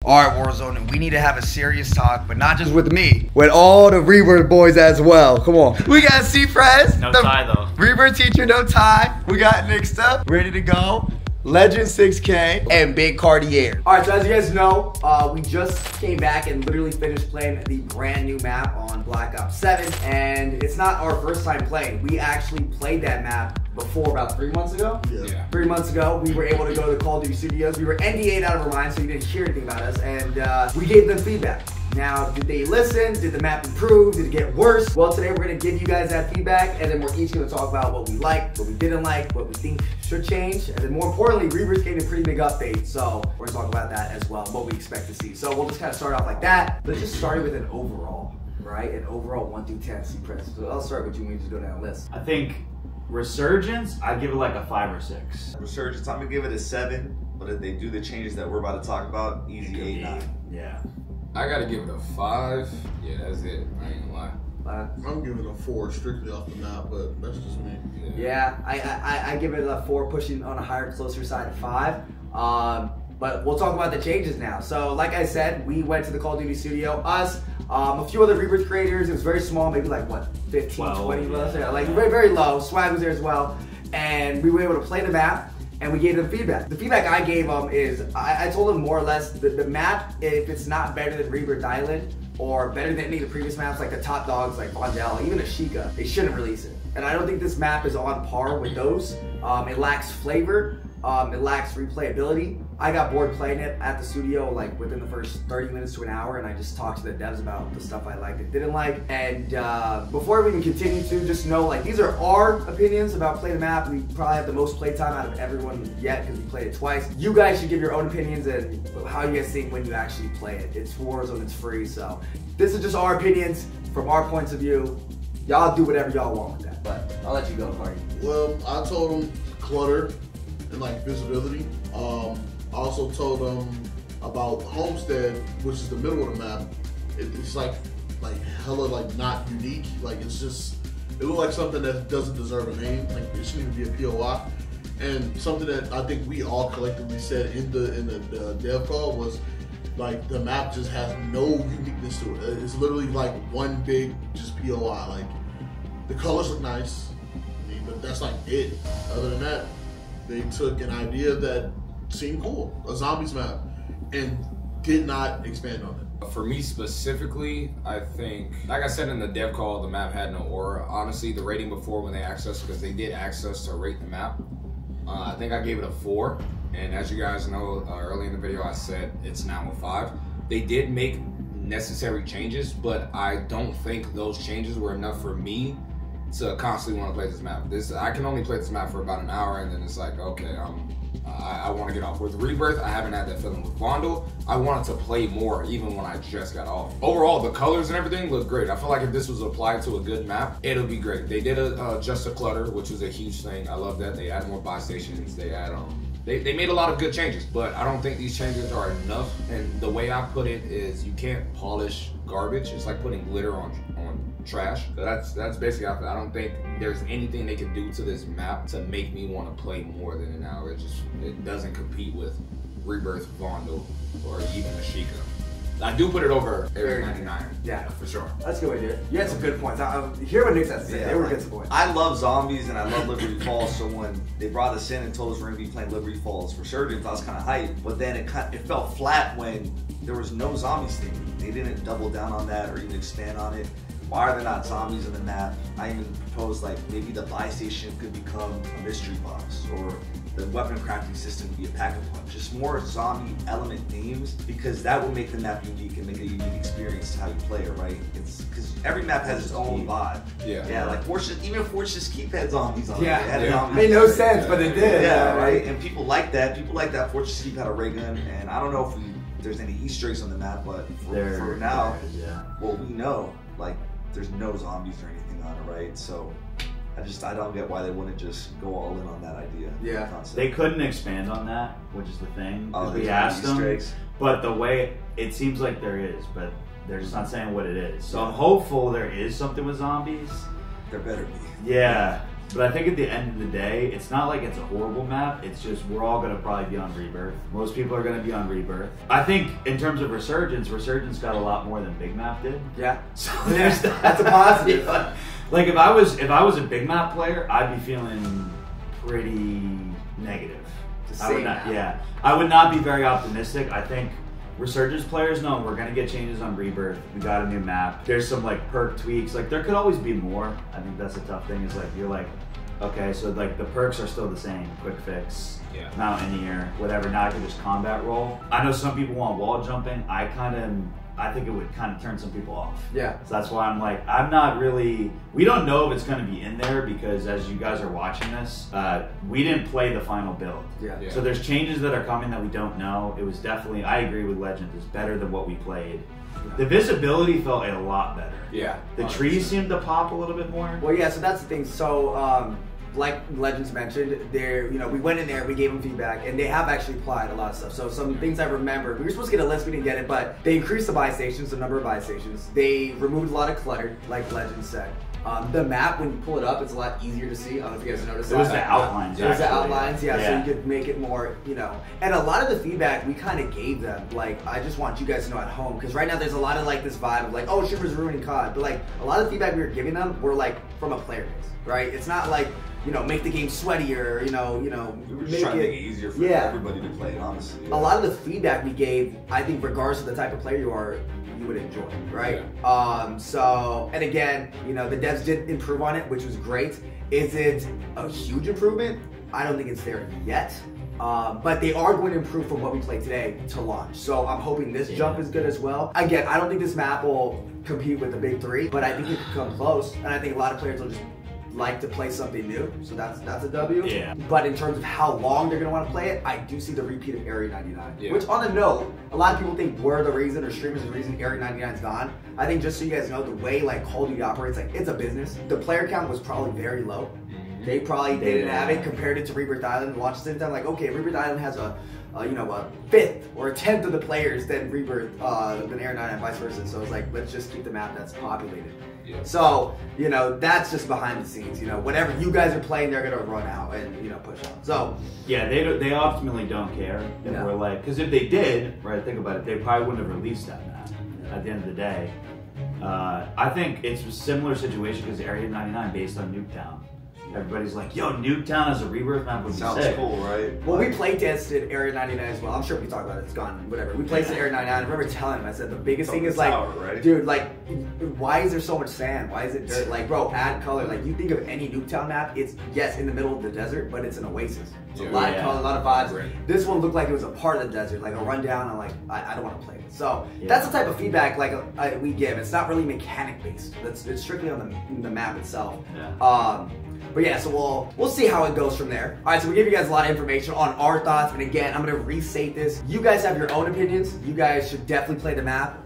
All right, Warzone, we need to have a serious talk, but not just with me, with all the Rebirth boys as well. Come on. We got C-Press. No tie, though. Rebirth teacher, no tie. We got mixed up, ready to go. Legend 6K and Big Cartier. All right, so as you guys know, we just came back and literally finished playing the brand new map on Black Ops 7, and it's not our first time playing. We actually played that map before about 3 months ago. Yeah. 3 months ago, we were able to go to the Call of Duty studios. We were NDA'd out of our minds, so you didn't hear anything about us, and we gave them feedback. Now, did they listen? Did the map improve? Did it get worse? Well, today we're going to give you guys that feedback, and then we're each going to talk about what we liked, what we didn't like, what we think should change, and then more importantly, Rebirth gave a pretty big update, so we're going to talk about that as well, what we expect to see. So we'll just kind of start off like that. Let's just start with an overall, right? An overall 1 through 10 C-Press. So I'll start with you when you just go down the list. I think Resurgence, I'd give it like a 5 or 6. Resurgence, I'm going to give it a 7, but if they do the changes that we're about to talk about, easy 8, 9. Yeah. I gotta give it a 5. Yeah, that's it. I ain't gonna lie. I'm giving it a 4 strictly off the map, but that's just me. Yeah, I give it a 4, pushing on a higher, closer side of 5. But we'll talk about the changes now. So, like I said, we went to the Call of Duty studio. Us, a few other Rebirth creators. It was very small, maybe like what, 15, 12, 20 of us? Yeah, like very, very low. Swag was there as well, and we were able to play the map. And we gave them feedback. The feedback I gave them is, I told them more or less, the map, if it's not better than Rebirth Island, or better than any of the previous maps, like the top dogs, like Vondel, even Ashika, they shouldn't release it. And I don't think this map is on par with those. It lacks flavor, it lacks replayability. I got bored playing it at the studio like within the first 30 minutes to an hour, and I just talked to the devs about the stuff I liked and didn't like. And before we even continue to, just know like these are our opinions about playing the map. We probably have the most playtime out of everyone yet because we played it twice. You guys should give your own opinions and how you guys think when you actually play it. It's Warzone, it's free, so this is just our opinions from our points of view. Y'all do whatever y'all want with that, but I'll let you go, Cardi. Well, I told them clutter and like visibility. I also told them about Homestead, which is the middle of the map. It's like hella like not unique. Like it's just, it looked like something that doesn't deserve a name. Like it shouldn't even be a POI. And something that I think we all collectively said in the dev call was like the map just has no uniqueness to it. It's literally like one big just POI. Like the colors look nice, I mean, but that's like it. Other than that, they took an idea that seemed cool, a zombies map, and did not expand on it. For me specifically, I think, like I said in the dev call, the map had no aura. Honestly, the rating before when they asked us, because they did ask us to rate the map, I think I gave it a 4. And as you guys know, early in the video I said it's now a 5. They did make necessary changes, but I don't think those changes were enough for me to constantly want to play this map. I can only play this map for about an hour, and then it's like, okay, I want to get off. With Rebirth, I haven't had that feeling. With Vondel, I wanted to play more even when I just got off. Overall, the colors and everything look great. I feel like if this was applied to a good map, it'll be great. They did just a clutter, which was a huge thing. I love that. They added more buy stations. They add They made a lot of good changes, but I don't think these changes are enough. And the way I put it is, you can't polish garbage. It's like putting glitter on trash. So that's basically how I don't think there's anything they can do to this map to make me want to play more than an hour. It doesn't compete with Rebirth, Vondel, or even Ashika. I do put it over Area 99. Yeah, for sure. That's a good way to do it. You had some good points. Hear what Nick has to say. Yeah, they were good points. I love zombies and I love Liberty Falls, so when they brought us in and told us we're going to be playing Liberty Falls Resurgence, I was kind of hyped, but then it felt flat when there was no zombies thing. They didn't double down on that or even expand on it. Why are there not zombies in the map? I even proposed like maybe the buy station could become a mystery box, or the weapon crafting system could be a pack-a-punch. Just more zombie element themes, because that will make the map unique and make a unique experience to how you play it, right? It's because every map has its own vibe. Yeah, like even Fortress Keep had zombies on it. Yeah, made no sense, but it did. Yeah, right. And people like that. People like that Fortress Keep had a ray gun, and I don't know if there's any Easter eggs on the map, but for now, well, we know like there's no zombies or anything on it, right? So I don't get why they wouldn't just go all in on that idea. Yeah, they couldn't expand on that, which is the thing. Oh, we asked them, but the way it seems like there is, but they're just not saying what it is. So I'm hopeful there is something with zombies. There better be. Yeah, But I think at the end of the day, it's not like it's a horrible map. It's just we're all going to probably be on Rebirth. Most people are going to be on Rebirth. I think in terms of Resurgence got a lot more than Big Map did. Yeah. So there's that. That's a positive. Like if I was a Big Map player, I'd be feeling pretty negative. I would not. Yeah, I would not be very optimistic. I think Resurgence players know we're gonna get changes on Rebirth. We got a new map. There's some like perk tweaks. Like there could always be more. I think that's a tough thing. Is like you're like, okay, so like the perks are still the same. Quick fix, mount in ear, whatever. Now I can just combat roll. I know some people want wall jumping. I think it would kind of turn some people off. Yeah. So that's why I'm like, I'm not really. We don't know if it's going to be in there because as you guys are watching this, we didn't play the final build. Yeah. So there's changes that are coming that we don't know. It was definitely, I agree with Legend, it's better than what we played. The visibility felt a lot better. Yeah. The 100%. trees seemed to pop a little bit more. Well, yeah. So that's the thing. So, like Legends mentioned, we went in there, we gave them feedback, and they have actually applied a lot of stuff. So some things I remember, we were supposed to get a list, we didn't get it, but they increased the buy stations, the number of buy stations. They removed a lot of clutter, like Legends said. The map, when you pull it up, it's a lot easier to see. I don't know if you guys noticed. It was the outlines. It was the outlines, yeah. So you could make it more, And a lot of the feedback we kind of gave them. Like, I just want you guys to know at home, because right now there's a lot of like this vibe of like, oh, Shimmer's ruining COD. But like, a lot of the feedback we were giving them were like from a player base, right? It's not like, make the game sweatier, We were just trying to make it easier for everybody to play, honestly. A lot of the feedback we gave, I think regardless of the type of player you are, you would enjoy, right? Yeah. So, and again, the devs did improve on it, which was great. Is it a huge improvement? I don't think it's there yet. But they are going to improve from what we played today to launch. So I'm hoping this jump is good as well. Again, I don't think this map will compete with the big three, but I think it could come close. And I think a lot of players will just like to play something new, so that's a W. Yeah. But in terms of how long they're gonna want to play it, I do see the repeat of Area 99. Yeah. Which on the note, a lot of people think we're the reason, or streamers are the reason Area 99's gone. I think just so you guys know, the way like Call of Duty operates, like it's a business. The player count was probably very low. They probably didn't have it, compared it to Rebirth Island. Launched at the same time, like okay, Rebirth Island has a fifth or a tenth of the players than Rebirth, than Area 99, and vice versa. So it's like, let's just keep the map that's populated. Yeah. So, that's just behind the scenes. Whatever you guys are playing, they're gonna run out and push on. So yeah, they ultimately don't care. And we're like, because if they did, right, think about it, they probably wouldn't have released that map at the end of the day. I think it's a similar situation because Area 99 based on Nuketown. Everybody's like, yo, Nuketown as a Rebirth map would be Sounds sick. cool, right? Well, we play tested Area 99 as well. I'm sure we can talk about it. It's gone, whatever. We played Area 99. I remember telling him, I said, the biggest thing is like, tower, right? dude, like, why is there so much sand? Why is it dirt? Like, bro, add color. Like, you think of any Nuketown map, it's, yes, in the middle of the desert, but it's an oasis. It's a lot of color, a lot of vibes. Right. This one looked like it was a part of the desert, like a rundown. I'm like, I don't want to play it. So that's the type of feedback like we give. It's not really mechanic based. It's strictly on the map itself. Yeah. But yeah, so we'll see how it goes from there. All right, so we give you guys a lot of information on our thoughts, and again, I'm gonna restate this. You guys have your own opinions. You guys should definitely play the map.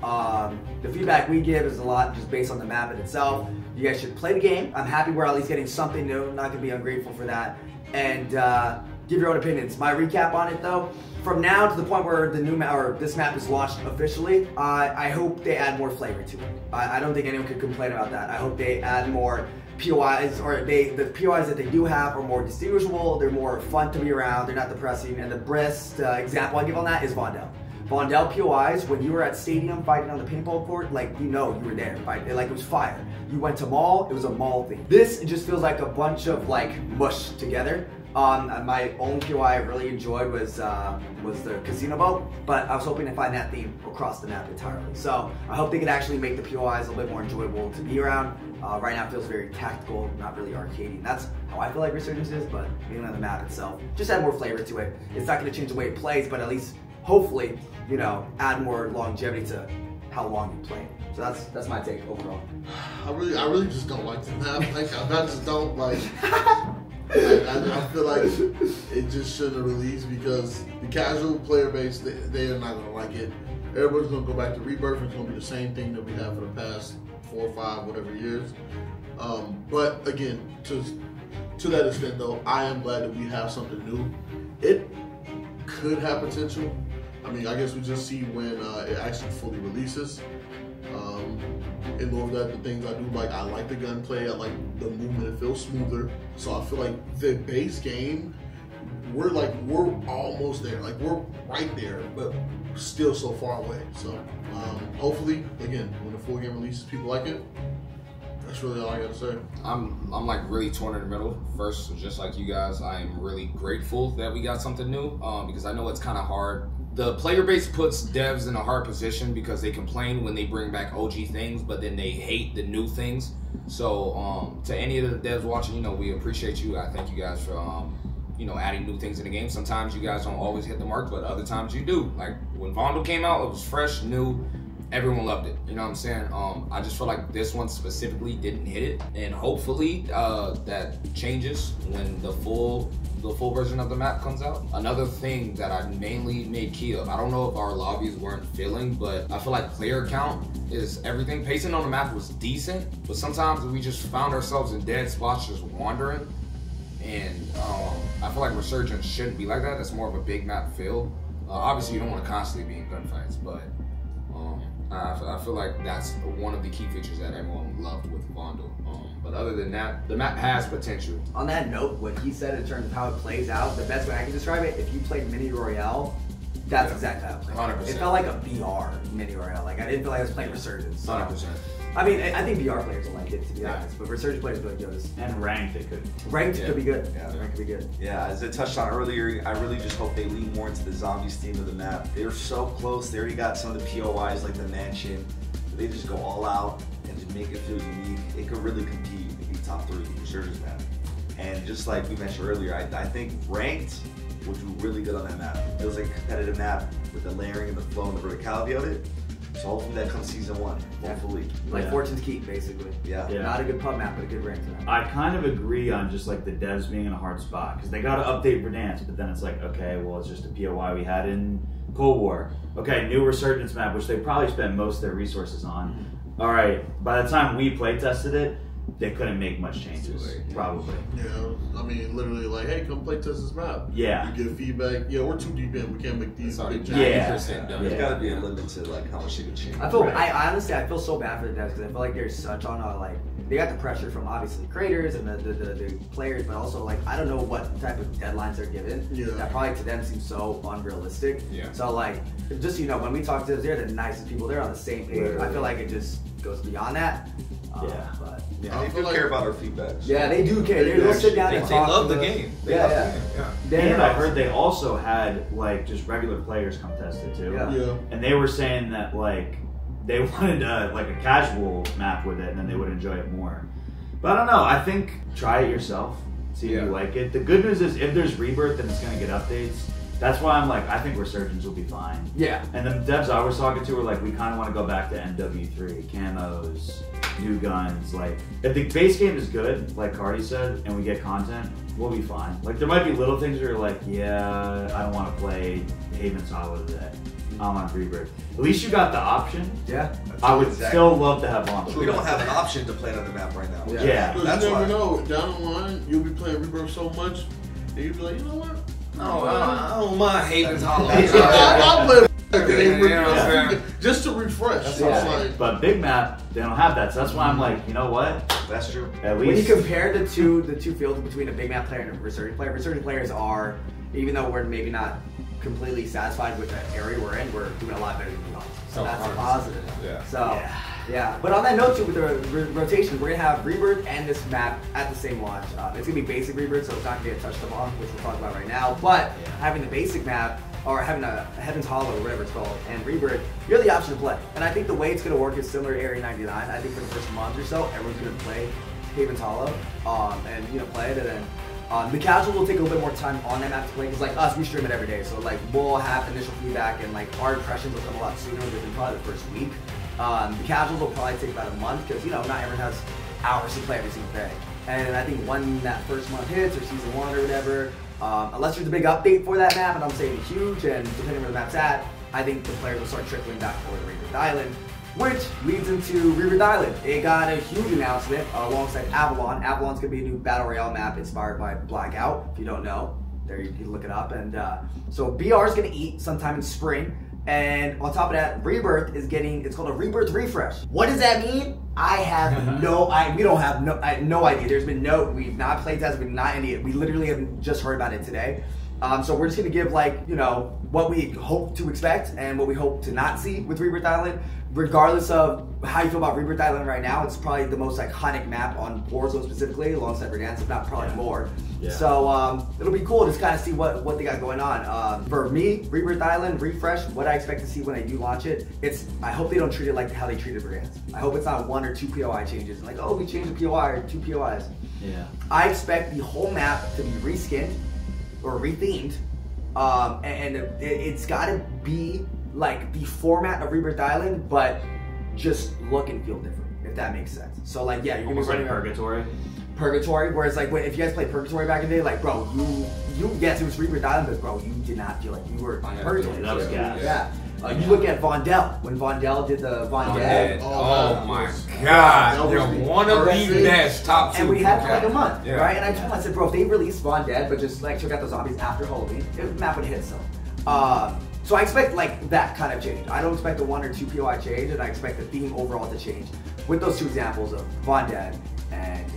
The feedback we give is a lot just based on the map in itself. You guys should play the game. I'm happy we're at least getting something new. I'm not gonna be ungrateful for that. And give your own opinions. My recap on it though, from now to the point where the new map or this map is launched officially, I hope they add more flavor to it. I don't think anyone could complain about that. I hope they add more POIs, or the POIs that they do have are more distinguishable, they're more fun to be around, they're not depressing, and the best example I give on that is Vondel. Vondel POIs, when you were at Stadium fighting on the paintball court, like, you were there, fighting, like it was fire. You went to mall, it was a mall thing. This just feels like a bunch of like mush together. My only POI I really enjoyed was the casino boat, but I was hoping to find that theme across the map entirely. So I hope they can actually make the POIs a little bit more enjoyable to be around. Right now it feels very tactical, not really arcadey. That's how I feel like Resurgence is, but maybe on the map itself, just add more flavor to it. It's not going to change the way it plays, but at least hopefully, add more longevity to how long you play. So that's my take overall. I really just don't like the map. Like I just don't like. I feel like it just shouldn't have released because the casual player base, they are not going to like it. Everybody's going to go back to Rebirth. It's going to be the same thing that we have for the past 4 or 5, whatever years. But again, to that extent though, I am glad that we have something new. It could have potential. I mean, I guess we just see when it actually fully releases. And over that, the things I do like, I like the gunplay. I like the movement. It feels smoother. So I feel like the base game, we're almost there. Like we're right there, but still so far away. So hopefully, again, when the full game releases, people like it. That's really all I gotta say. I'm like really torn in the middle. First, just like you guys, I am really grateful that we got something new because I know it's kind of hard. The player base puts devs in a hard position because they complain when they bring back OG things, but then they hate the new things. So to any of the devs watching, you know, we appreciate you. I thank you guys for you know, adding new things in the game. Sometimes you guys don't always hit the mark, but other times you do. Like when Vandal came out, it was fresh, new. Everyone loved it. You know what I'm saying? I just feel like this one specifically didn't hit it, and hopefully that changes when the full version of the map comes out. Another thing that I mainly made key of, I don't know if our lobbies weren't filling, but I feel like player count is everything. Pacing on the map was decent, but sometimes we just found ourselves in dead spots just wandering, and I feel like Resurgence shouldn't be like that. That's more of a big map feel. Obviously, you don't want to constantly be in gunfights, but I feel like that's one of the key features that everyone loved with Vandal. But other than that, the map has potential. On that note, what he said in terms of how it plays out, the best way I can describe it, if you played Mini Royale, that's exactly how it played. 100%. It felt like a BR Mini Royale. Like I didn't feel like I was playing Resurgence. So. 100%. I mean, I think BR players will like it, to be honest, but Resurgence players will like this. And ranked, it could. Ranked could be good. Yeah. Ranked could be good. Yeah, as I touched on earlier, I really just hope they lean more into the zombies theme of the map. They're so close. They already got some of the POIs like the mansion. They just go all out and just make it feel unique. It could really compete and be top 3 Resurgence map. And just like we mentioned earlier, I think ranked will do really good on that map. It feels like a competitive map with the layering and the flow and the verticality of it. So hopefully that comes season 1. Hopefully. Like Fortune's Keep, basically. Yeah. Not a good pub map, but a good ranked map. I kind of agree on just like the devs being in a hard spot because they got to update Verdansk, but then it's like, okay, well, it's just a POI we had in Cold War. Okay, new Resurgence map, which they probably spent most of their resources on. All right, by the time we play tested it, they couldn't make much changes, probably. Yeah, I mean, literally, like, hey, come play test this map. Yeah. You get feedback. Yeah, we're too deep in. We can't make these big changes. There's got to be a limit to like how much you can change. I honestly feel so bad for the devs because I feel like they're such on a like they got the pressure from obviously creators and the players, but also like I don't know what type of deadlines they're given. Yeah. That probably to them seems so unrealistic. Yeah. So like just so you know, when we talk to them, they're the nicest people. They're on the same page. I feel like it just goes beyond that. But yeah, they do care about our feedback. So. Yeah, they do care. They'll sit down and talk. They love the game. And I heard they also had like just regular players come test it too. Yeah. And they were saying that like they wanted like a casual map with it, and then they would enjoy it more. But I don't know. I think try it yourself, see if you like it. The good news is if there's rebirth, then it's gonna get updates. That's why I'm like, I think Resurgence will be fine. Yeah. And the devs I was talking to were like, we kind of want to go back to NW3, camos, new guns. Like, if the base game is good, like Cardi said, and we get content, we'll be fine. Like, there might be little things where you're like, yeah, I don't want to play Haven's Hollow today. I want Rebirth. At least you got the option. Yeah. I would still love to have on. We don't have an option to play another map right now. Yeah. That's you never why. know. Down the line, you'll be playing Rebirth so much, and you'll be like, you know what? No, I don't mind Haven's Hollow. I'll play the game Yeah. just to refresh. That's So it's like, but big map, they don't have that. So that's why I'm like, you know what? That's true. At When you least compare the two fields between a big map player and a resurgent players are, even though we're maybe not completely satisfied with the area we're in, we're doing a lot better than we thought. So that's a positive. Yeah. So yeah. But on that note too, with the rotation, we're gonna have Rebirth and this map at the same launch. It's gonna be basic Rebirth, so it's not gonna get touched upon, which we'll talk about right now. But having the basic map, or having a Heaven's Hollow, or whatever it's called, and Rebirth, you have the option to play. And I think the way it's gonna work is similar to Area 99. I think for the first month or so, everyone's gonna play Heaven's Hollow, and play it, and then the casual will take a little bit more time on that map to play, because like us, we stream it every day, so like we'll have initial feedback and like our impressions will come a lot sooner within probably the first week. The casuals will probably take about a month, because not everyone has hours to play every single day. And I think when that first month hits, or season 1 or whatever, unless there's a big update for that map, and I'm saying huge, and depending on where the map's at, I think the players will start trickling back for the Rebirth Island, which leads into Rebirth Island. It got a huge announcement alongside Avalon. Avalon's gonna be a new Battle Royale map inspired by Blackout. If you don't know, there you can look it up. And so BR is gonna eat sometime in spring. And on top of that, Rebirth is getting, it's called a Rebirth refresh. What does that mean? I have we don't have no idea. There's been we've not played tested, we've not any, we literally have just heard about it today. So we're just gonna give what we hope to expect and what we hope to not see with Rebirth Island. Regardless of how you feel about Rebirth Island right now, it's probably the most iconic map on Warzone specifically, alongside Verdansk, if not probably more. Yeah. So it'll be cool to just kind of see what they got going on. For me, Rebirth Island refresh, what I expect to see when they do launch it, I hope they don't treat it like how they treated Verdansk. I hope it's not 1 or 2 POI changes, like, oh, we changed the POI or 2 POIs. Yeah. I expect the whole map to be reskinned or rethemed, and it's got to be like the format of Rebirth Island, but just look and feel different, if that makes sense. So like, yeah, you're gonna be running Purgatory, where it's like, if you guys played Purgatory back in the day, like, bro, yes, it was Rebirth Island, but bro, you did not feel like you were Purgatory. That was gas. Yeah. You look at Vondel, when Vondel did the Vondel. Oh my God, you're one of the best top 2. And we had for like a month, right? And I told him, I said, bro, if they released Vondel, but just like took out the zombies after Halloween, the map would hit some. So I expect like that kind of change. I don't expect a 1 or 2 POI change, and I expect the theme overall to change. With those 2 examples of Vondel and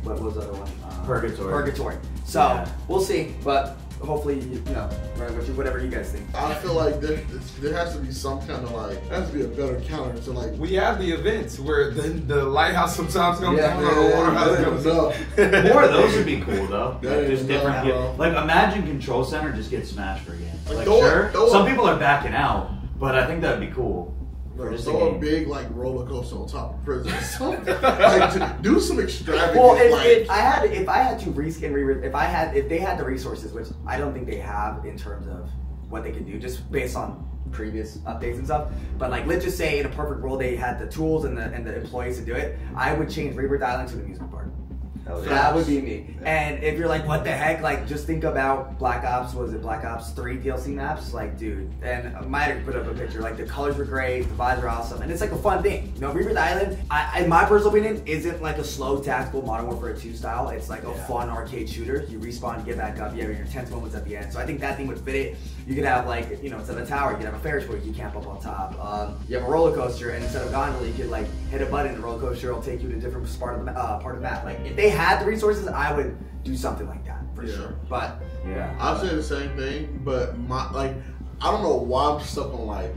what was the other one? Purgatory. So we'll see, but hopefully, whatever you guys think. I feel like there has to be some kind of there has to be a better counter to like. We have the events where the lighthouse sometimes comes down, or the waterhouse comes up. More of those would be cool though. Just different. Like imagine Control Center just gets smashed for a game. Like sure, some people are backing out, but I think that'd be cool. Throw a big roller coaster on top of prison. Do some extravagant. Well, if I had to reskin Rebirth, if they had the resources, which I don't think they have in terms of what they can do, just based on previous updates and stuff. But let's just say in a perfect world they had the tools and the employees to do it. I would change Rebirth Island to an amusement park. That would be me. And if you're like, what the heck, just think about Black Ops 3 DLC maps, dude. And I might have put up a picture, the colors were great, the vibes were awesome, and it's a fun thing. Rebirth Island, in my personal opinion, isn't a slow tactical Modern Warfare 2 style. It's a fun arcade shooter. You respawn, you get back up, you have your tense moments at the end. So I think that thing would fit it. You could have instead of a tower, you could have a Ferris wheel, you camp up on top. You have a roller coaster, and instead of gondola, you could hit a button, the roller coaster will take you to a different part of the map. If they had the resources, I would do something like that for sure. But I'll say the same thing, but I don't know why I'm stuck on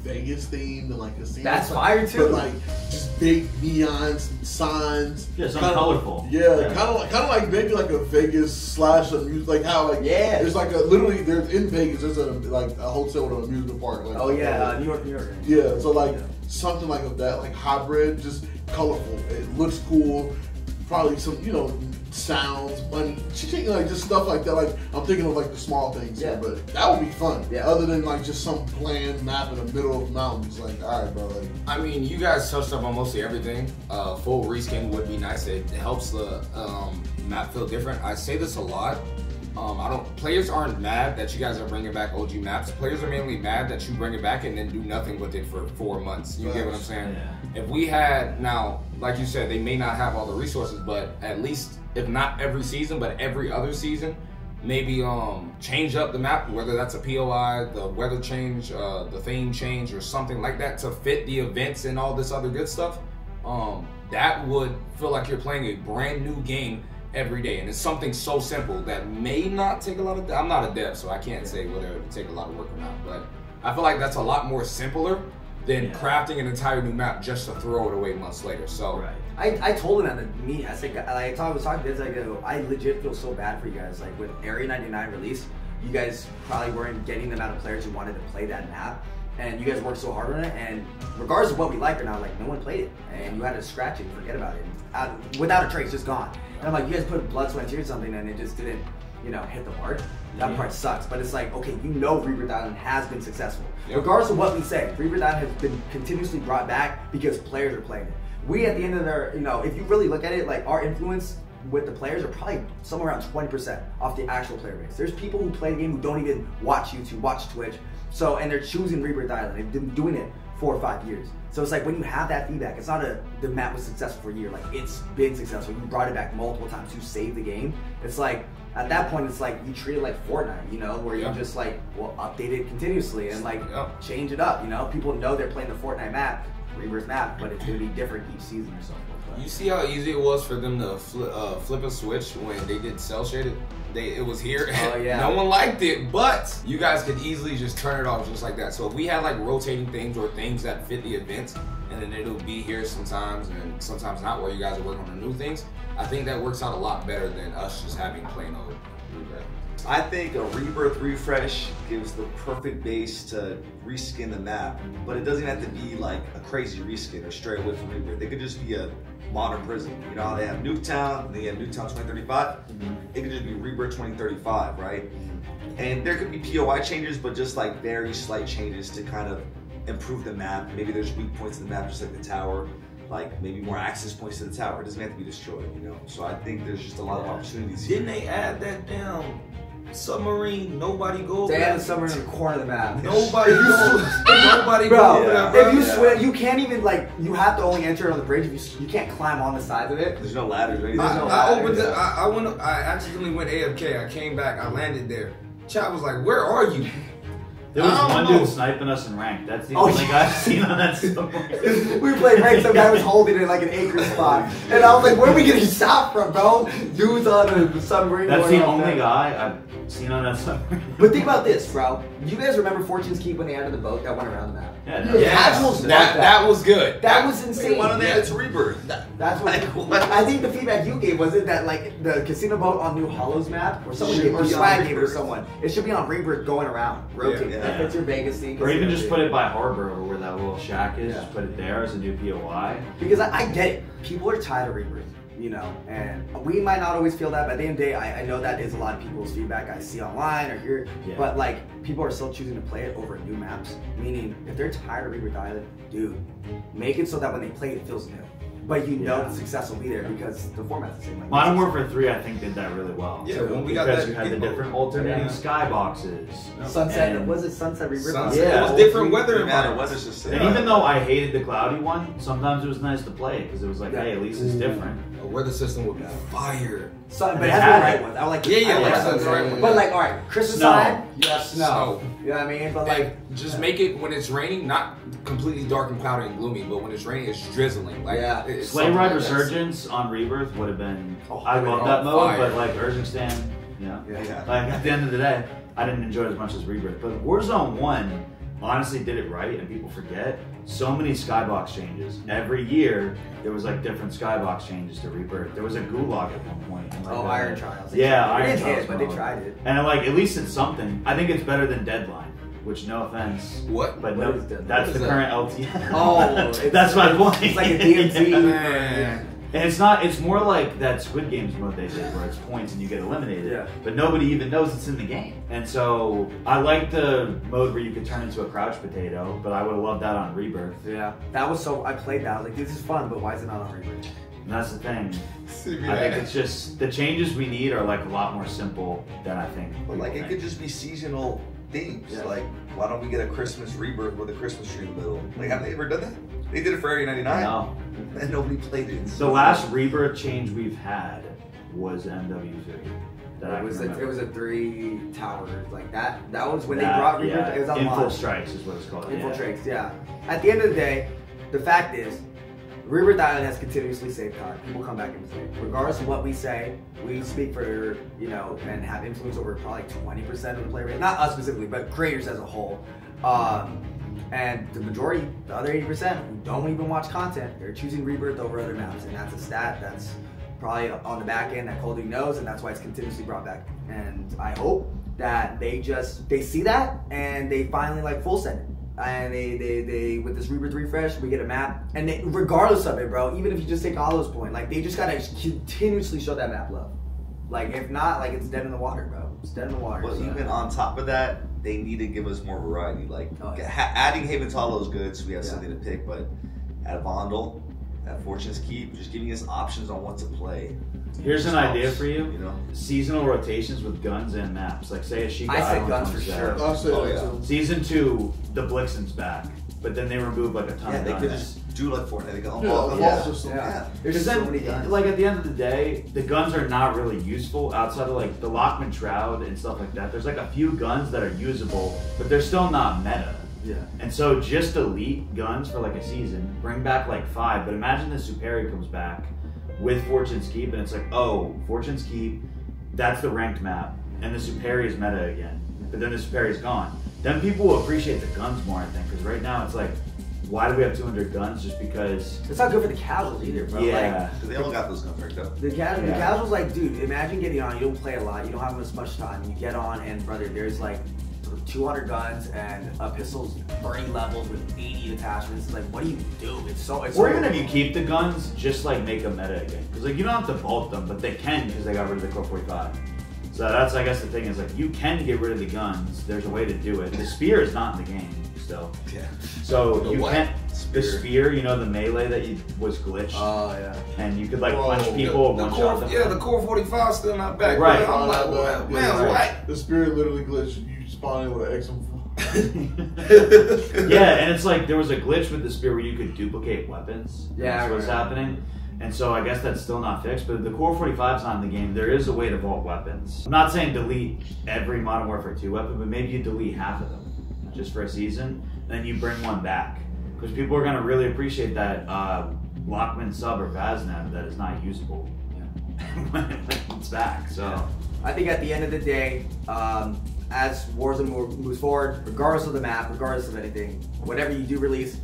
Vegas themed and casino. That's fire too. But just big neons, signs. Yeah, something colorful. Yeah, kind of like maybe a Vegas / amusement, how there's literally there's in Vegas there's a hotel with an amusement park. New York. Yeah, so something like that, hybrid, just colorful. It looks cool. Probably some, sounds, just stuff like that. I'm thinking of the small things. Yeah. But that would be fun. Yeah. Other than just some planned map in the middle of the mountains. All right, bro. I mean, you guys touched up on mostly everything. Full reskin would be nice. It helps the map feel different. I say this a lot. Players aren't mad that you guys are bringing back OG maps. Players are mainly mad that you bring it back and then do nothing with it for 4 months. You get what I'm saying? Yeah. If we had, now, like you said, they may not have all the resources, but at least, if not every season, but every other season, maybe change up the map, whether that's a POI, the weather change, the theme change, or something like that to fit the events and all this other good stuff. That would feel like you're playing a brand new game every day, and it's something so simple that may not take a lot of. I'm not a dev, so I can't say whether it would take a lot of work or not. But I feel like that's a lot more simpler than crafting an entire new map just to throw it away months later. So I told him at the meeting. I said, I was talking to this. I legit feel so bad for you guys. With Area 99 release, you guys probably weren't getting the amount of players who wanted to play that map. And you guys worked so hard on it, and regardless of what we like or not, no one played it, and you had to scratch it and forget about it. Without a trace, just gone. And I'm like, you guys put blood, sweat, and tears or something, and it just didn't, hit the mark. That part sucks, but it's okay, Rebirth Island has been successful. Yep. Regardless of what we say, Rebirth Island has been continuously brought back because players are playing it. We, at the end of their, if you really look at it, our influence with the players are probably somewhere around 20% off the actual player base. There's people who play the game who don't even watch YouTube, watch Twitch, and they're choosing Rebirth Island. They've been doing it 4 or 5 years. So it's when you have that feedback, it's not the map was successful for a year. It's been successful. You brought it back multiple times to save the game. It's at that point it's like you treat it like Fortnite, you know, where you just like update it continuously and like change it up. You know, people know they're playing the Fortnite map, Rebirth map, but it's gonna be different each season or something. You see how easy it was for them to flip a switch when they did cell shaded? It was here. Oh, yeah. No one liked it, but you guys could easily just turn it off just like that. So if we had like rotating things or things that fit the event, and then it'll be here sometimes and sometimes not, where you guys are working on the new things, I think that works out a lot better than us just having plain old Rebirth. I think a Rebirth refresh gives the perfect base to reskin the map, but it doesn't have to be like a crazy reskin or stray away from Rebirth. It could just be a modern prison. You know how they have Nuketown, they have Nuketown 2035? It could just be Rebirth 2035, right? And there could be POI changes, but just like very slight changes to kind of improve the map. Maybe there's weak points in the map, just like the tower. Like maybe more access points to the tower. It doesn't have to be destroyed, you know? So I think there's just a lot of opportunities here. Didn't they add that down? Submarine, nobody goes. They have the submarine in the corner of the map. Nobody goes. Nobody Bro, goes. if you swim, you can't even like. You have to only enter it on the bridge. If you can't climb on the sides of it. There's no ladders or anything. I accidentally went AFK. I came back. I landed there. Chat was like, "Where are you?" There was one dude sniping us in rank. That's the only guy I've seen on that submarine. We played rank, some guy was holding it like an acre spot. And I was like, where are we getting shot from, bro? Dude's on the submarine. That's the only guy I've seen on that submarine. But think about this, bro. You guys remember Fortune's Keep when they added the boat that went around the map? That was good. That was insane. Why don't they add it to Rebirth? That's what I think the feedback you gave was it that like the casino boat on New Hollows map, or someone gave, or Swag gave it to someone. It should be on Rebirth going around, rotating. That fits your Vegas thing. Or even just put it by Harbor over where that little shack is. Just put it there as a new POI. Because I get it. People are tired of Rebirth, you know, and we might not always feel that, but at the end of the day, I know that is a lot of people's feedback I see online or hear, but like, people are still choosing to play it over new maps, meaning if they're tired of Rebirth Island, dude, make it so that when they play it, it feels new. But you know the success will be there because the format's the same. Like Modern Warfare 3, I think, did that really well. Yeah, when we because got that, you had the different alternating skyboxes. Sunset, was it Sunset Rebirth? Sunset, it was different weather Weather system. And even though I hated the cloudy one, sometimes it was nice to play because it was like, hey, at least it's different. A weather system would be fire. But it has the right one. I like the right one. But like, all right, Christmas time, you have snow. You know what I mean? But like, just make it when it's raining, not completely dark and cloudy and gloomy, but when it's raining, it's drizzling. Like, Sleigh Ride Resurgence on Rebirth would have been. I love that mode, but like Urging Stand, like at the end of the day, I didn't enjoy it as much as Rebirth. But Warzone 1 honestly did it right, and people forget. So many skybox changes. Every year, there was like different skybox changes to Rebirth. There was a gulag at one point. And, like, Iron Trials. Yeah, Iron Trials, but they tried it. And like, at least it's something. I think it's better than Deadline. Which, no offense. What? But what no, is that? that's the current LTM. Oh, that's my point. It's like a DMZ. And it's not, it's more like that Squid Games mode they did where it's points and you get eliminated. Yeah. But nobody even knows it's in the game. And so I like the mode where you could turn into a crouch potato, but I would have loved that on Rebirth. Yeah. That was so, I played that. I was like, this is fun, but why is it not on Rebirth? And that's the thing. I think it's just, the changes we need are like a lot more simple than I think. But like, it could just be seasonal themes. Like, why don't we get a Christmas Rebirth with a Christmas tree in the middle? Like, have they ever done that? They did it for Area 99. No. And nobody played it. The last Rebirth change we've had was MW3. It was a 3 towers like that. That was when they brought Rebirth. It was on Info Strikes is what it's called. Infiltrates, yeah. At the end of the day, the fact is, Rebirth Island has continuously saved time. People come back and play. Regardless of what we say, we speak for, you know, and have influence over probably 20% of the player base. Not us specifically, but creators as a whole. And the majority, the other 80%, who don't even watch content, they're choosing Rebirth over other maps. And that's a stat that's probably on the back end that Call of Duty knows, and that's why it's continuously brought back. And I hope that they see that and they finally like full send it. And they with this Rebirth refresh, we get a map, and they, regardless of it, bro, even if you just take Hollow's point, like they just gotta continuously show that map love. Like if not, like it's dead in the water, bro. It's dead in the water. But even on top of that, they need to give us more variety. Like adding Haven's Hollow is good, so we have something to pick. But at Vondel, at Fortune's Keep, just giving us options on what to play. Here's an idea for you. You know, seasonal rotations with guns and maps. Like say a Sheikah I said Island guns comes for out. sure. Season 2, the Blixen's back, but then they remove like a ton of they guns. could just do like Fortnite. They got Yeah, unlock system. Yeah. There's just so many guns. Like at the end of the day, the guns are not really useful outside of like the Lockman Shroud and stuff like that. There's like a few guns that are usable, but they're still not meta. Yeah. And so just delete guns for like a season, bring back like 5, but imagine the Superi comes back with Fortune's Keep and it's like, oh, Fortune's Keep, that's the ranked map, and the Superi is meta again. But then the Superi is gone. Then people will appreciate the guns more, I think, because right now it's like, why do we have 200 guns? Just because It's not good for the casuals either, bro. Yeah. Because they all got those guns ranked up. The casuals, like, dude, imagine getting on. You don't play a lot. You don't have as much time. You get on, and brother, there's like 200 guns and a pistol's 30 levels with 80 attachments. It's like, what do you do? Or even if you keep the guns, just like make them meta again. Because like you don't have to vault them, but they can because they got rid of the Core 45. So that's, I guess, the thing is like you can get rid of the guns. There's a way to do it. The spear is not in the game still. Yeah. So The you what? can't. The spear, you know, the melee that was glitched. Oh yeah. And you could like Bro, punch people and The one core, shot them. yeah, the core 45 still not back. Right. Man, I'm like, what? Man, what? The spirit literally glitched. You spawn in with an XM4. Yeah, and it's like there was a glitch with the spear where you could duplicate weapons. Yeah, That's what's happening. And so I guess that's still not fixed, but the Core 45's not in the game. There is a way to vault weapons. I'm not saying delete every Modern Warfare 2 weapon, but maybe you delete half of them just for a season, then you bring one back. Because people are going to really appreciate that Lockman sub or Vaznev that is not usable when it's back. So I think at the end of the day, as Warzone moves forward, regardless of the map, regardless of anything, whatever you do release,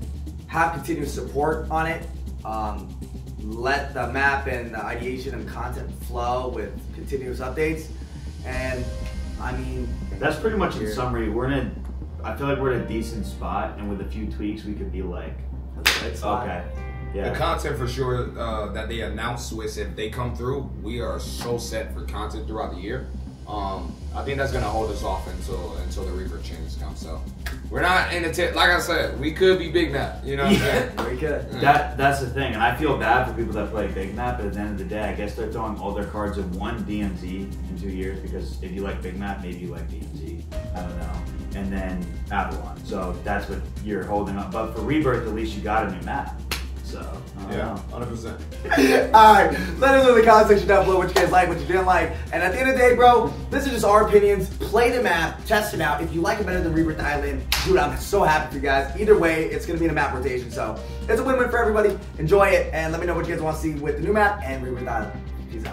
have continuous support on it. Let the map and the ideation and content flow with continuous updates. And I mean, that's pretty much in summary. I feel like we're in a decent spot, and with a few tweaks, we could be like, okay. Yeah. The content for sure that they announced with, if they come through, we are so set for content throughout the year. I think that's gonna hold us off until the rebirth changes come. So we're not in the like I said, we could be big map. You know what I'm saying? We could. That's the thing, and I feel bad for people that play big map. But at the end of the day, I guess they're throwing all their cards in one DMZ in 2 years because if you like big map, maybe you like DMZ. I don't know. And then Avalon. So that's what you're holding up. But for rebirth, at least you got a new map. So Yeah, 100%. Alright, let us know in the comment section down below what you guys like, what you didn't like. And at the end of the day, bro, this is just our opinions. Play the map, test it out. If you like it better than Rebirth Island, dude, I'm so happy for you guys. Either way, it's going to be in a map rotation. So it's a win-win for everybody. Enjoy it, and let me know what you guys want to see with the new map and Rebirth Island. Peace out.